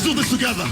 Let's do this together.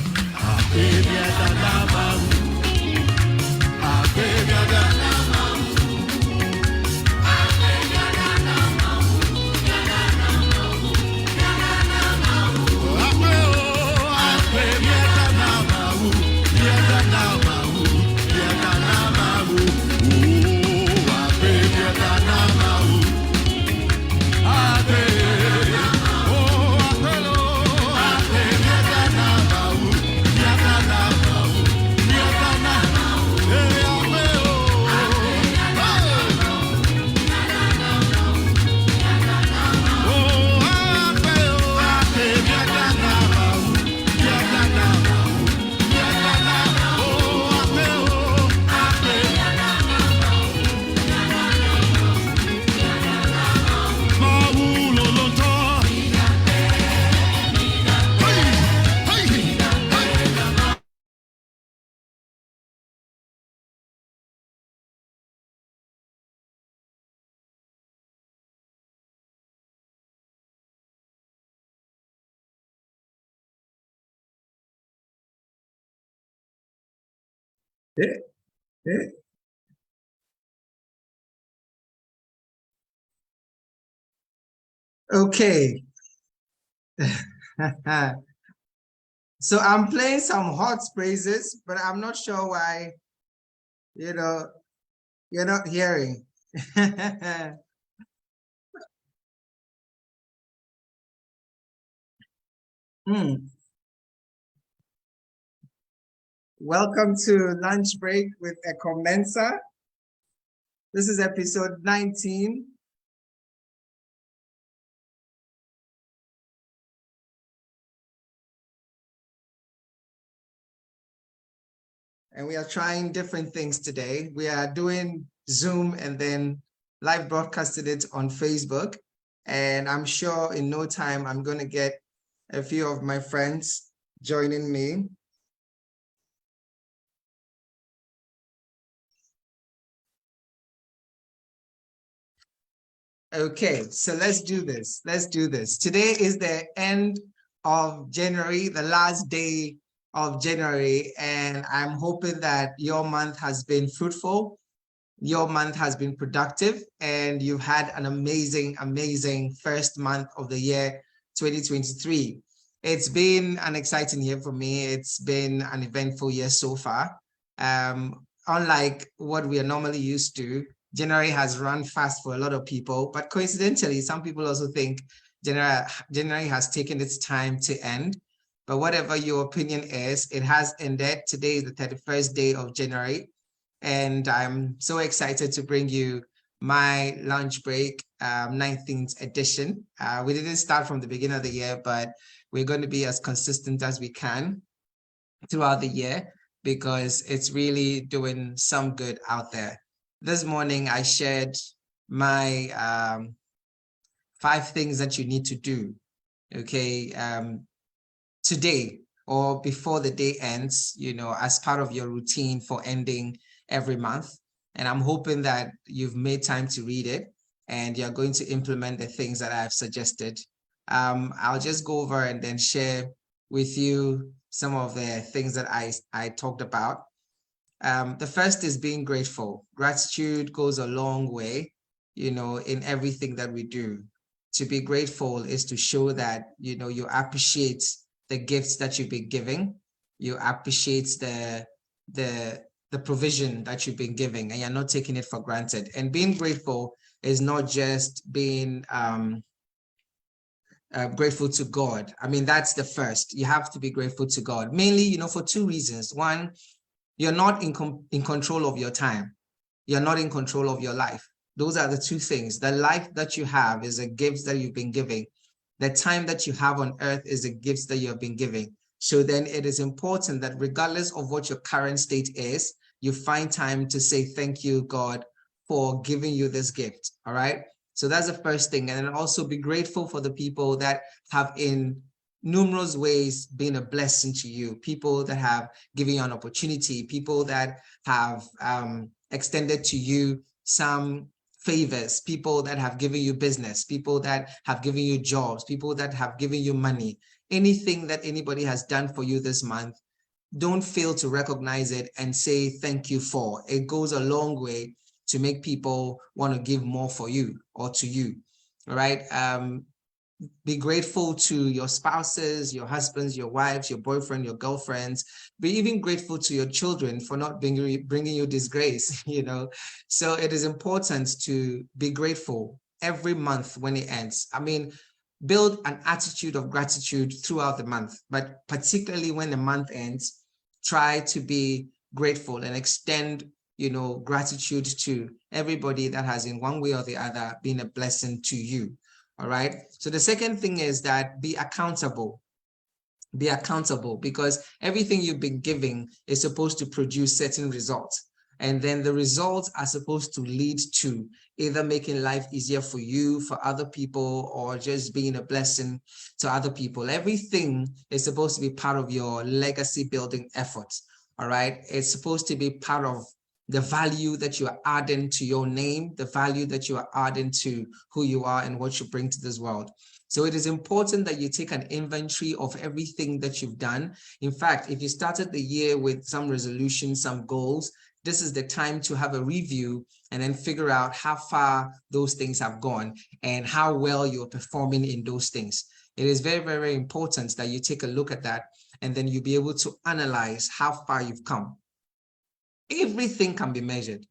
Okay. So I'm playing some hot praises, but I'm not sure why, you're not hearing. Welcome to Lunch Break with Ekow Mensah. This is episode 19. And we are trying different things today. We are doing Zoom and then live broadcasted it on Facebook. And I'm sure in no time, I'm going to get a few of my friends joining me. Okay, so let's do this. Let's do this. Today is the end of January, the last day of January, and I'm hoping that your month has been fruitful, your month has been productive, and you've had an amazing, amazing first month of the year 2023. It's been an exciting year for me. It's been an eventful year so far. Unlike what we are normally used to, January has run fast for a lot of people, but coincidentally, some people also think January has taken its time to end. But whatever your opinion is, it has ended. Today is the 31st day of January, and I'm so excited to bring you my lunch break 19th edition. We didn't start from the beginning of the year, but we're going to be as consistent as we can throughout the year because it's really doing some good out there. This morning, I shared my 5 things that you need to do, okay, today or before the day ends, as part of your routine for ending every month. And I'm hoping that you've made time to read it and you're going to implement the things that I've suggested. I'll just go over and then share with you some of the things that I talked about. The first is being grateful. Gratitude goes a long way, in everything that we do. To be grateful is to show that, you appreciate the gifts that you've been giving. You appreciate the provision that you've been giving, and you're not taking it for granted. And being grateful is not just being grateful to God. I mean, that's the first. You have to be grateful to God, mainly, for 2 reasons. One, you're not in control of your time. You're not in control of your life. Those are the 2 things. The life that you have is a gift that you've been giving. The time that you have on earth is a gift that you have been giving. So then it is important that regardless of what your current state is, you find time to say, thank you, God, for giving you this gift. All right. So that's the first thing. And then also be grateful for the people that have in numerous ways been a blessing to you, people that have given you an opportunity, people that have extended to you some favors, people that have given you business, people that have given you jobs, people that have given you money, anything that anybody has done for you this month, don't fail to recognize it and say thank you for. It goes a long way to make people want to give more for you or to you. All right. Be grateful to your spouses, your husbands, your wives, your boyfriend, your girlfriends. Be even grateful to your children for not bringing you disgrace, you know. So it is important to be grateful every month when it ends. I mean, build an attitude of gratitude throughout the month, but particularly when the month ends, try to be grateful and extend, you know, gratitude to everybody that has in one way or the other been a blessing to you. All right. So the second thing is that be accountable. Be accountable, because everything you've been giving is supposed to produce certain results. And then the results are supposed to lead to either making life easier for you, for other people, or just being a blessing to other people. Everything is supposed to be part of your legacy building efforts. All right. It's supposed to be part of the value that you are adding to your name, the value that you are adding to who you are and what you bring to this world. So it is important that you take an inventory of everything that you've done. In fact, if you started the year with some resolutions, some goals, this is the time to have a review and then figure out how far those things have gone and how well you're performing in those things. It is very, very important that you take a look at that, and then you'll be able to analyze how far you've come. Everything can be measured.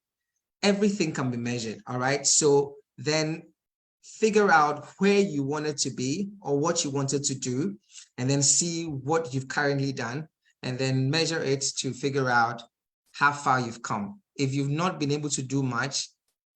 Everything can be measured. All right. So then figure out where you wanted to be or what you wanted to do, and then see what you've currently done, and then measure it to figure out how far you've come. If you've not been able to do much,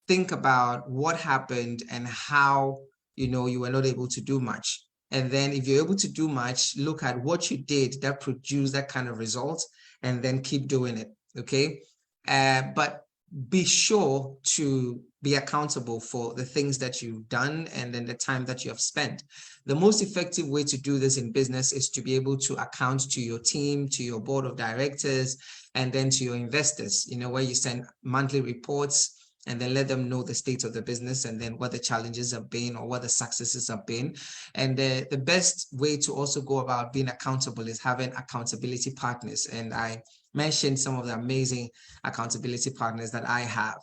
think about what happened and how, you know, you were not able to do much. And then if you're able to do much, look at what you did that produced that kind of result, and then keep doing it. Okay. But be sure to be accountable for the things that you've done and then the time that you have spent. The most effective way to do this in business is to be able to account to your team, to your board of directors, and then to your investors, you know, where you send monthly reports and then let them know the state of the business and then what the challenges have been or what the successes have been. And the best way to also go about being accountable is having accountability partners. And I mentioned some of the amazing accountability partners that I have.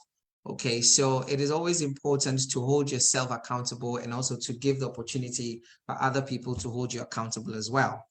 Okay, so it is always important to hold yourself accountable and also to give the opportunity for other people to hold you accountable as well.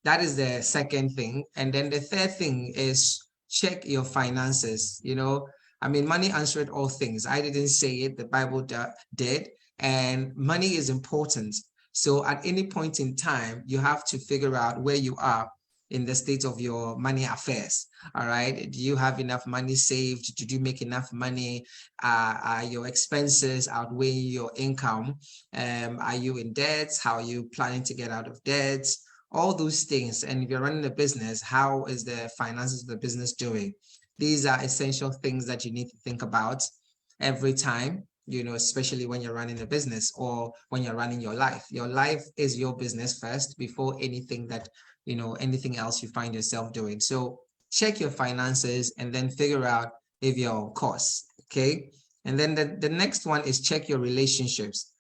That is the second thing. And then the third thing is check your finances. You know, I mean, money answered all things. I didn't say it, the Bible did. And money is important. So at any point in time, you have to figure out where you are in the state of your money affairs. All right. Do you have enough money saved? Did you make enough money? Are your expenses outweighing your income? Are you in debt? How are you planning to get out of debt? All those things. And if you're running a business, how is the finances of the business doing? These are essential things that you need to think about every time, you know, especially when you're running a business or when you're running your life. Your life is your business first before anything that, you know, anything else you find yourself doing. So check your finances and then figure out if you're on course. Okay. And then the next one is check your relationships.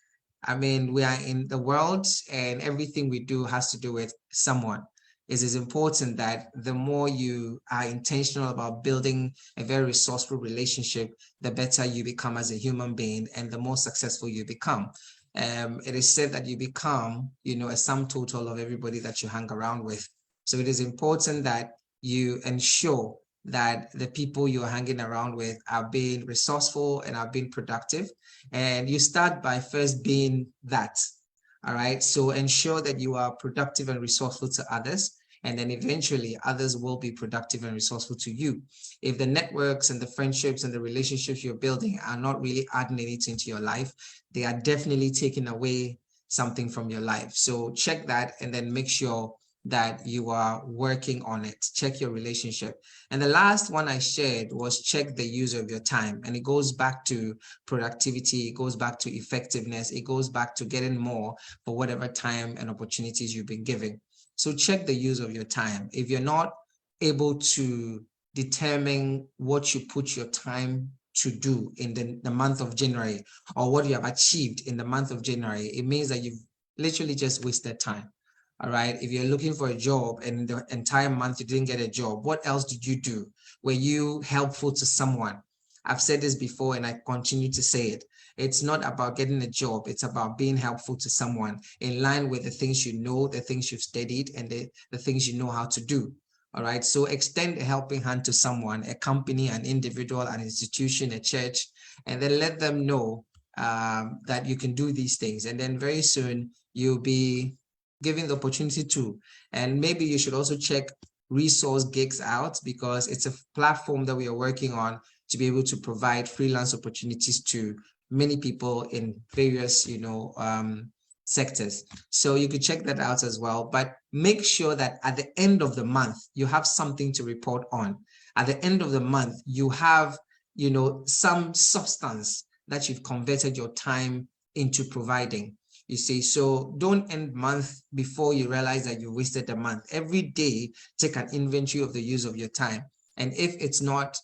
I mean, we are in the world and everything we do has to do with someone. It is important that the more you are intentional about building a very resourceful relationship, the better you become as a human being and the more successful you become. It is said that you become, you know, a sum total of everybody that you hang around with. So it is important that you ensure that the people you're hanging around with are being resourceful and are being productive. And you start by first being that. All right. So ensure that you are productive and resourceful to others. And then eventually others will be productive and resourceful to you. If the networks and the friendships and the relationships you're building are not really adding anything to your life, they are definitely taking away something from your life. So check that and then make sure that you are working on it. Check your relationship. And the last one I shared was check the use of your time. And it goes back to productivity. It goes back to effectiveness. It goes back to getting more for whatever time and opportunities you've been given. So check the use of your time. If you're not able to determine what you put your time to do in the month of January, or what you have achieved in the month of January, it means that you've literally just wasted time. All right. If you're looking for a job and the entire month you didn't get a job, what else did you do? Were you helpful to someone? I've said this before and I continue to say it. It's not about getting a job. It's about being helpful to someone in line with the things you know, the things you've studied, and the things you know how to do. All right. So extend a helping hand to someone, a company, an individual, an institution, a church, and then let them know that you can do these things. And then very soon you'll be given the opportunity to. And maybe you should also check resource gigs out, because it's a platform that we are working on to be able to provide freelance opportunities to many people in various, sectors. So you could check that out as well, but make sure that at the end of the month, you have something to report on. At the end of the month, you have, some substance that you've converted your time into providing. You see, so don't end month before you realize that you wasted the month. Every day, take an inventory of the use of your time. And if it's not,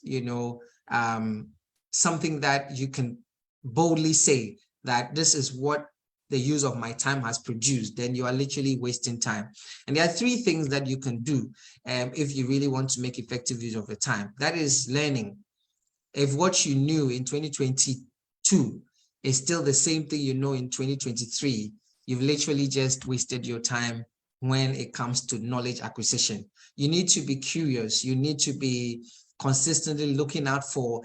something that you can boldly say that this is what the use of my time has produced, then you are literally wasting time. And there are three things that you can do if you really want to make effective use of your time. That is learning. If what you knew in 2022 is still the same thing you know in 2023, you've literally just wasted your time when it comes to knowledge acquisition. You need to be curious. You need to be consistently looking out for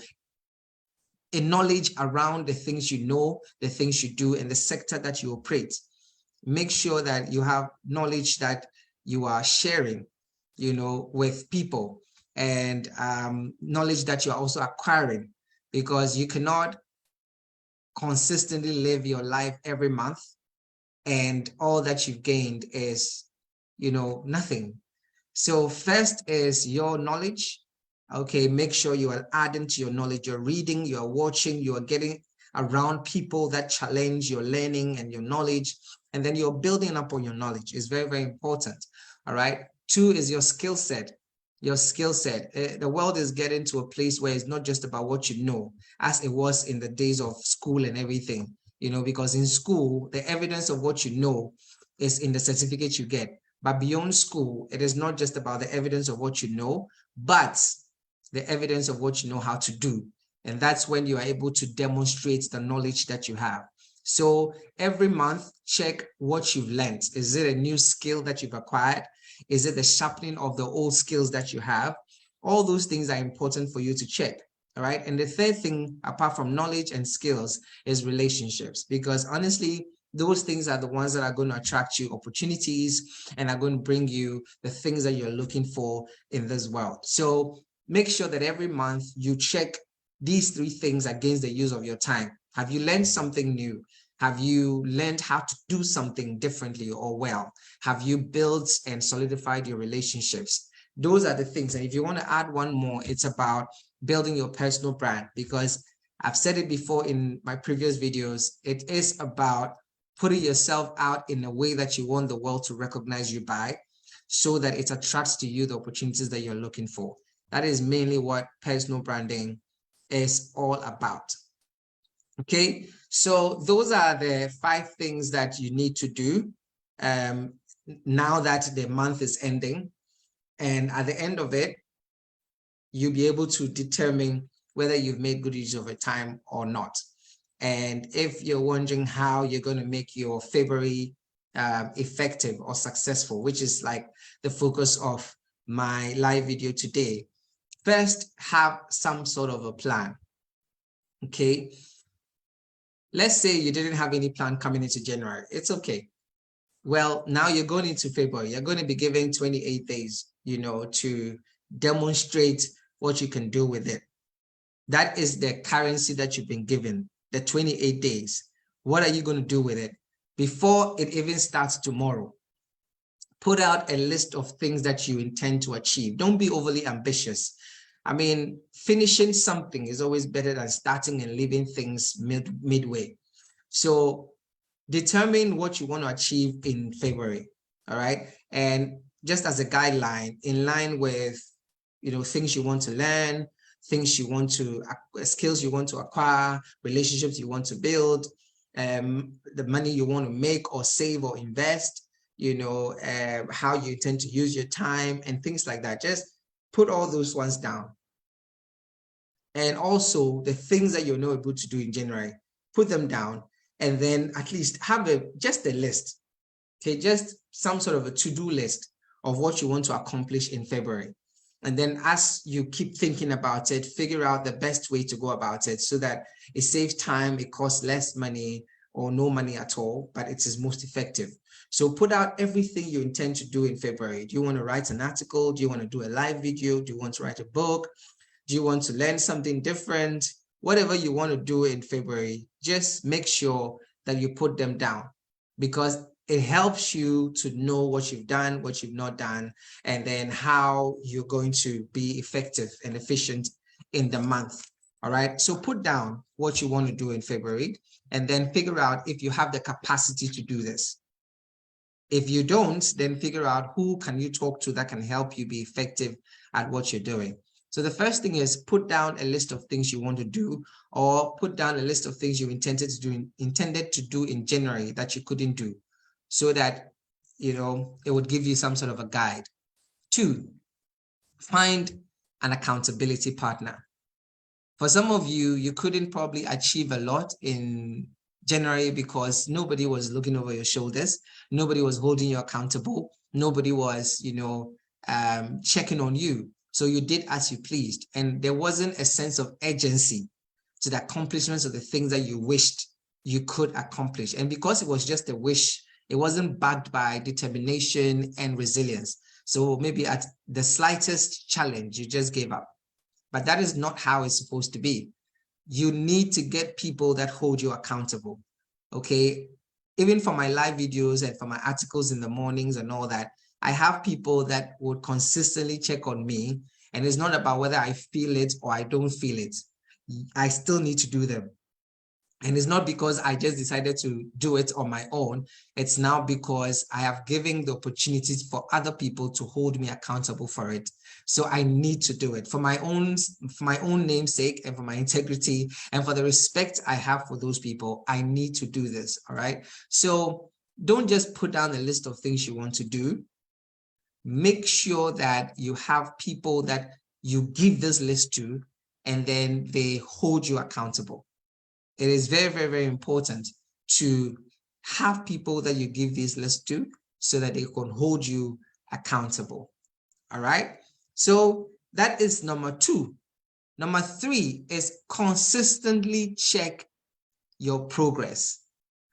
a knowledge around the things you know, the things you do, and the sector that you operate. Make sure that you have knowledge that you are sharing, with people, and knowledge that you are also acquiring, because you cannot consistently live your life every month and all that you've gained is, nothing. So first is your knowledge. Okay, make sure you are adding to your knowledge. You're reading, you're watching, you're getting around people that challenge your learning and your knowledge, and then you're building up on your knowledge. It's very, very important. All right. 2 is your skill set. Your skill set. The world is getting to a place where it's not just about what you know, as it was in the days of school and everything, because in school, the evidence of what you know is in the certificate you get. But beyond school, it is not just about the evidence of what you know, but the evidence of what you know how to do. And that's when you are able to demonstrate the knowledge that you have. So every month, check what you've learned. Is it a new skill that you've acquired? Is it the sharpening of the old skills that you have? All those things are important for you to check. All right. And the third thing, apart from knowledge and skills, is relationships, because honestly, those things are the ones that are going to attract you opportunities and are going to bring you the things that you're looking for in this world. So make sure that every month you check these 3 things against the use of your time. Have you learned something new? Have you learned how to do something differently or well? Have you built and solidified your relationships? Those are the things. And if you want to add one more, it's about building your personal brand, because I've said it before in my previous videos. It is about putting yourself out in a way that you want the world to recognize you by, so that it attracts to you the opportunities that you're looking for. That is mainly what personal branding is all about. Okay, so those are the 5 things that you need to do now that the month is ending. And at the end of it, you'll be able to determine whether you've made good use of your time or not. And if you're wondering how you're going to make your February effective or successful, which is like the focus of my live video today, first have some sort of a plan. Okay. Let's say you didn't have any plan coming into January. It's okay. Well, now you're going into February. You're going to be given 28 days, to demonstrate what you can do with it. That is the currency that you've been given, the 28 days. What are you going to do with it? Before it even starts tomorrow, put out a list of things that you intend to achieve. Don't be overly ambitious. I mean, finishing something is always better than starting and leaving things midway. So determine what you want to achieve in February. All right. And just as a guideline, in line with, things you want to learn, things you want to, skills you want to acquire, relationships you want to build, the money you want to make or save or invest, how you intend to use your time and things like that. Just put all those ones down. And also the things that you're not able to do in January, put them down, and then at least have just a list. Okay, just some sort of a to-do list of what you want to accomplish in February. And then as you keep thinking about it, figure out the best way to go about it so that it saves time, it costs less money or no money at all, but it is most effective. So put out everything you intend to do in February. Do you want to write an article? Do you want to do a live video? Do you want to write a book? Do you want to learn something different? Whatever you want to do in February, just make sure that you put them down, because it helps you to know what you've done, what you've not done, and then how you're going to be effective and efficient in the month. All right. So put down what you want to do in February and then figure out if you have the capacity to do this. If you don't, then figure out who can you talk to that can help you be effective at what you're doing. So the first thing is put down a list of things you want to do, or put down a list of things you intended to do in January that you couldn't do, so that it would give you some sort of a guide. 2, find an accountability partner. For some of you, you couldn't probably achieve a lot in January because nobody was looking over your shoulders, nobody was holding you accountable, nobody was checking on you. So you did as you pleased, and there wasn't a sense of urgency to the accomplishments of the things that you wished you could accomplish. And because it was just a wish, it wasn't backed by determination and resilience. So maybe at the slightest challenge, you just gave up. But that is not how it's supposed to be. You need to get people that hold you accountable. Okay. Even for my live videos and for my articles in the mornings and all that, I have people that would consistently check on me, and it's not about whether I feel it or I don't feel it. I still need to do them. And it's not because I just decided to do it on my own. It's now because I have given the opportunities for other people to hold me accountable for it. So I need to do it for my own namesake and for my integrity and for the respect I have for those people. I need to do this. All right. So don't just put down a list of things you want to do. Make sure that you have people that you give this list to, and then they hold you accountable. It is very, very, very important to have people that you give this list to so that they can hold you accountable. All right. So that is number 2. Number 3 is consistently check your progress.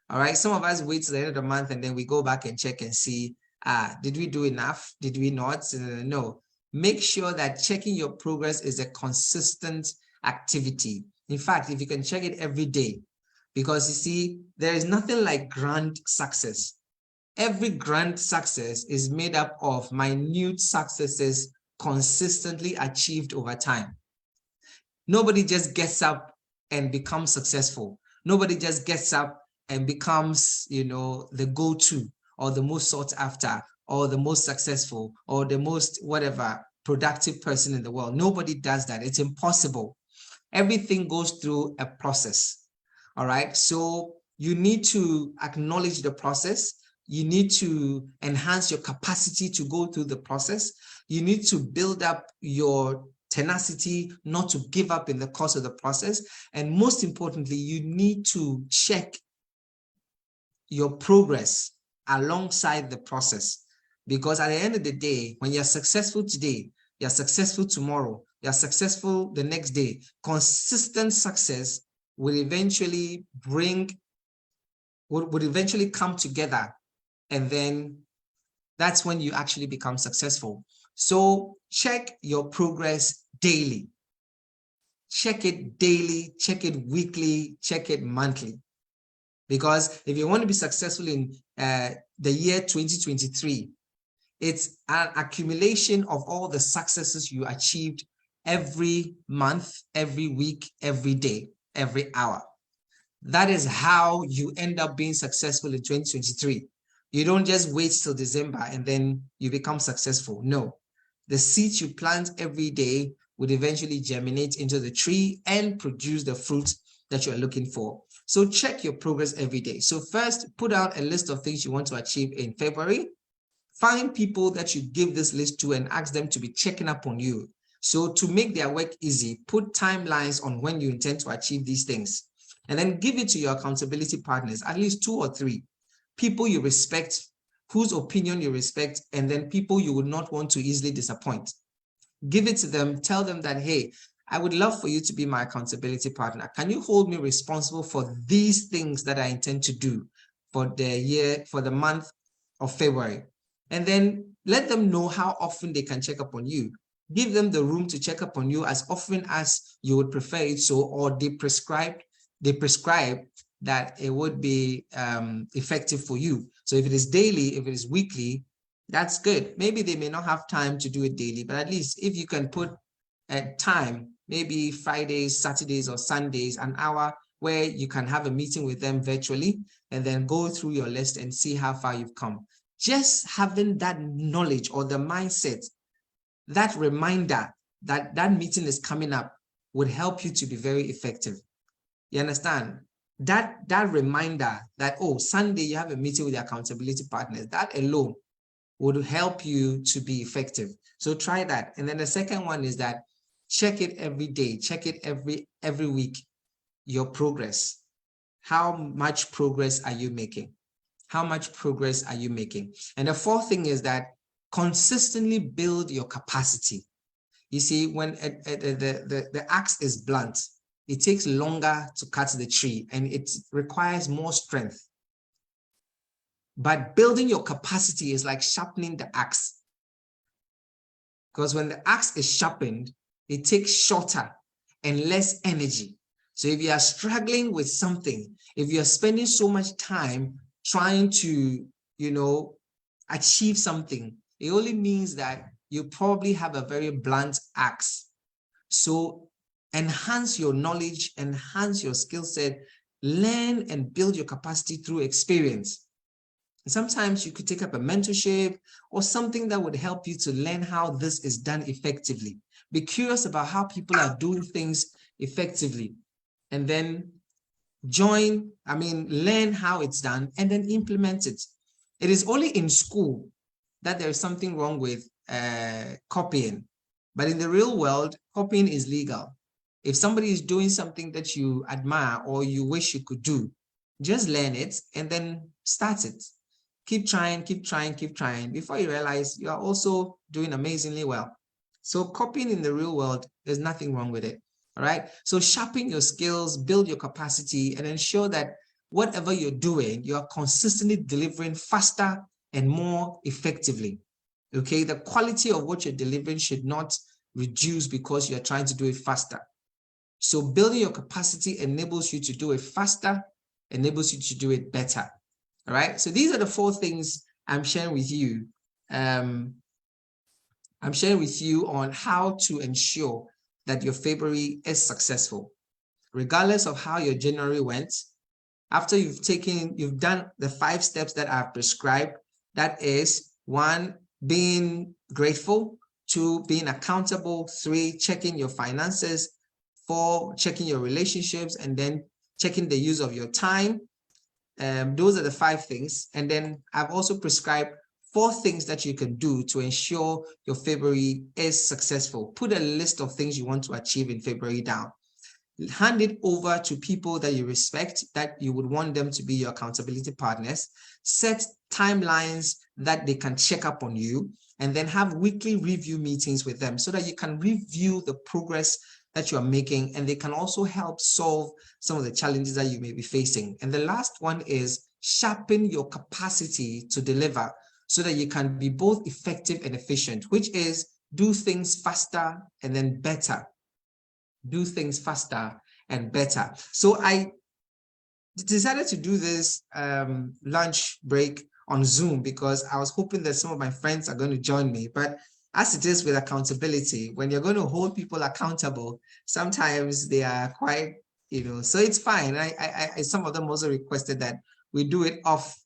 All right. Some of us wait till the end of the month and then we go back and check and see, did we do enough? Did we not? No. Make sure that checking your progress is a consistent activity. In fact, if you can check it every day, because you see, there is nothing like grand success. Every grand success is made up of minute successes consistently achieved over time. Nobody just gets up and becomes successful. Nobody just gets up and becomes, the go-to or the most sought after or the most successful or the most whatever productive person in the world. Nobody does that. It's impossible. Everything goes through a process. All right. So you need to acknowledge the process. You need to enhance your capacity to go through the process. You need to build up your tenacity not to give up in the course of the process. And most importantly, you need to check your progress alongside the process. Because at the end of the day, when you're successful today, you're successful tomorrow, you're successful the next day, consistent success will eventually would eventually come together. And then that's when you actually become successful. So check your progress daily. Check it daily, check it weekly, check it monthly. Because if you want to be successful in the year 2023, it's an accumulation of all the successes you achieved every month, every week, every day, every hour. That is how you end up being successful in 2023. You don't just wait till December and then you become successful. No, the seeds you plant every day would eventually germinate into the tree and produce the fruit that you're looking for. So check your progress every day. So first, put out a list of things you want to achieve in February. Find people that you give this list to and ask them to be checking up on you. So to make their work easy, put timelines on when you intend to achieve these things. And then give it to your accountability partners, at least 2 or 3. People you respect, whose opinion you respect, and then people you would not want to easily disappoint. Give it to them, tell them that, hey, I would love for you to be my accountability partner. Can you hold me responsible for these things that I intend to do for the month of February? And then let them know how often they can check up on you. Give them the room to check up on you as often as you would prefer it so, or they prescribe that it would be effective for you. So if it is daily, if it is weekly, that's good. Maybe they may not have time to do it daily, but at least if you can put a time, maybe Fridays, Saturdays, or Sundays, an hour where you can have a meeting with them virtually and then go through your list and see how far you've come. Just having that knowledge or the mindset, that reminder that that meeting is coming up would help you to be very effective. You understand? That reminder that, oh, Sunday you have a meeting with your accountability partners, that alone would help you to be effective. So try that. And then the second one is that check it every day, check it every week, your progress. How much progress are you making? How much progress are you making? And the fourth thing is that consistently build your capacity. You see, when the axe is blunt, it takes longer to cut the tree and it requires more strength. But building your capacity is like sharpening the axe. Because when the axe is sharpened, it takes shorter and less energy. So if you are struggling with something, if you are spending so much time trying to, achieve something, it only means that you probably have a very blunt axe. So enhance your knowledge, enhance your skill set, learn and build your capacity through experience. And sometimes you could take up a mentorship or something that would help you to learn how this is done effectively. Be curious about how people are doing things effectively, and then learn how it's done and then implement it. It is only in school that there's something wrong with copying. But in the real world, copying is legal. If somebody is doing something that you admire or you wish you could do, just learn it and then start it. Keep trying, keep trying, keep trying. Before you realize, you are also doing amazingly well. So copying in the real world, there's nothing wrong with it. All right. So sharpen your skills, build your capacity, and ensure that whatever you're doing, you are consistently delivering faster and more effectively. Okay. The quality of what you're delivering should not reduce because you're trying to do it faster. So building your capacity enables you to do it faster, enables you to do it better. All right. So these are the 4 things I'm sharing with you. I'm sharing with you on how to ensure that your February is successful, regardless of how your January went. After you've done the 5 steps that I've prescribed. That is 1, being grateful, 2, being accountable, 3, checking your finances, 4, checking your relationships, and then checking the use of your time. Those are the 5 things. And then I've also prescribed 4 things that you can do to ensure your February is successful. Put a list of things you want to achieve in February down. Hand it over to people that you respect, that you would want them to be your accountability partners. Set timelines that they can check up on you, and then have weekly review meetings with them so that you can review the progress that you are making, and they can also help solve some of the challenges that you may be facing. And the last one is sharpen your capacity to deliver so that you can be both effective and efficient, which is do things faster and then better. Do things faster and better. So I decided to do this lunch break on Zoom because I was hoping that some of my friends are going to join me. But as it is with accountability, when you're going to hold people accountable, sometimes they are quite, so it's fine. I some of them also requested that we do it off,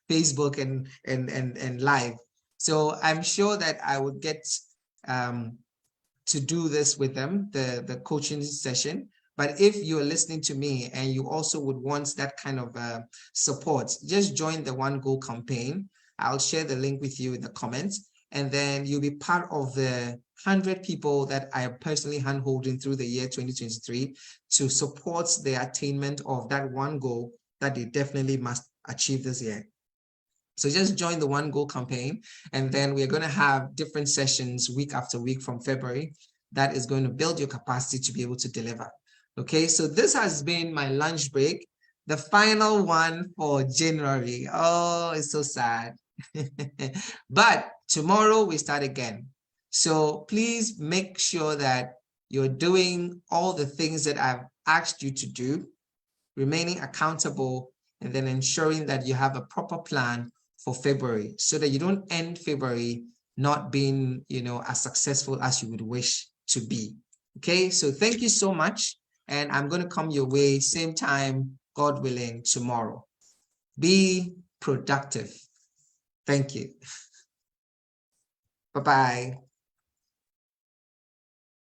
Facebook and live. So I'm sure that I would get to do this with them, the coaching session. But if you're listening to me and you also would want that kind of support, just join the One Goal campaign. I'll share the link with you in the comments, and then you'll be part of the 100 people that I am personally hand-holding through the year 2023 to support the attainment of that one goal that they definitely must achieve this year. So just join the One Goal campaign, and then we're going to have different sessions week after week from February that is going to build your capacity to be able to deliver. Okay, so this has been my lunch break, the final one for January. Oh, it's so sad. But tomorrow we start again. So please make sure that you're doing all the things that I've asked you to do, remaining accountable, and then ensuring that you have a proper plan for February so that you don't end February not being, as successful as you would wish to be. Okay, so thank you so much. And I'm going to come your way same time, God willing, tomorrow. Be productive. Thank you. Bye-bye.